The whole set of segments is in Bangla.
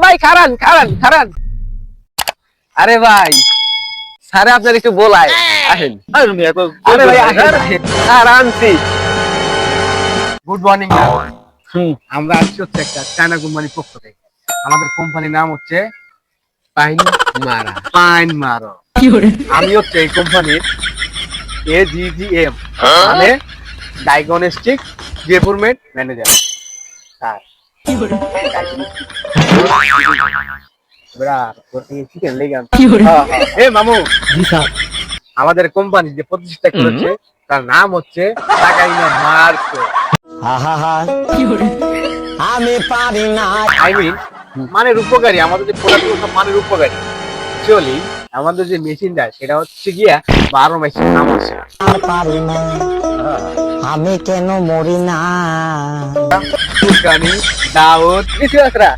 ভাই খারান খারান খারান। আরে ভাই স্যার আপনার একটু বলাই আসেন। আরে ভাই আনছি। Good morning. আমরা আসছি হচ্ছে একটা চায়না কোম্পানির পক্ষ থেকে। আমাদের কোম্পানির নাম হচ্ছে পাইন মারো। আমি হচ্ছে এই কোম্পানির AGGM মানে ডায়াগনস্টিক ডেভেলপমেন্ট ম্যানেজার। স্যার মামু, আমাদের কোম্পানি যে প্রতিষ্ঠা করেছে তার নাম হচ্ছে টাকাইনা মার্কো। আমি পারি না। আই মিন মানের উপকারী, আমাদের যে প্রোডাক্ট সব মানের উপকারী। অ্যাকচুয়ালি আমাদের যে মেশিনটা সেটা হচ্ছে গিয়া 12 মেশিন নাম হচ্ছে পারি না, আমি কেন মরি না। ফুলকানি দাউদ কিছু আছে।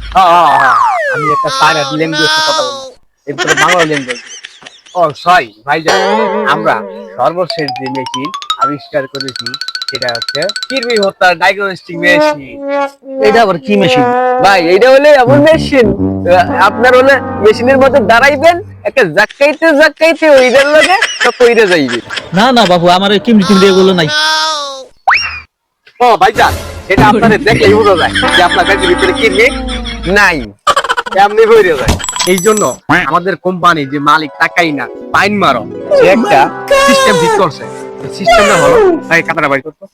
আমি একটা সাইনার ল্যাঙ্গুয়েজে কথা বলি, এরপরে বাংলা ল্যাঙ্গুয়েজ। ও সরি ভাইজান, আমরা সর্বশেষ যে মেশিন আবিষ্কার করেছি সেটা হচ্ছে কৃমি হত্যার ডায়াগনস্টিক মেশিন। এটা আবার কি মেশিন ভাই? এইটা হলে এমন মেশিন আপনার হলে মেশিনের মধ্যে দাঁড়াইবেন, একটা জাক্কাইতে জাক্কাইতে ওইটার লগে সব কইরে যাইবে। না না বাবু, আমার কিমড়ি টিমড়ি এগুলো নাই। ও ভাইজান, এটা আপনাদের দেখলেই বোঝা যায় যে আপনার ব্যাগের ভিতরে কৃমি নাই, এমনি হয়ে যায়। এই জন্য আমাদের কোম্পানি যে মালিক টাকাই না পাইন মারো, সে একটা সিস্টেম ঠিক করছে। সিস্টেমটা হলো ভাই কাটাটা বাড়ি করতো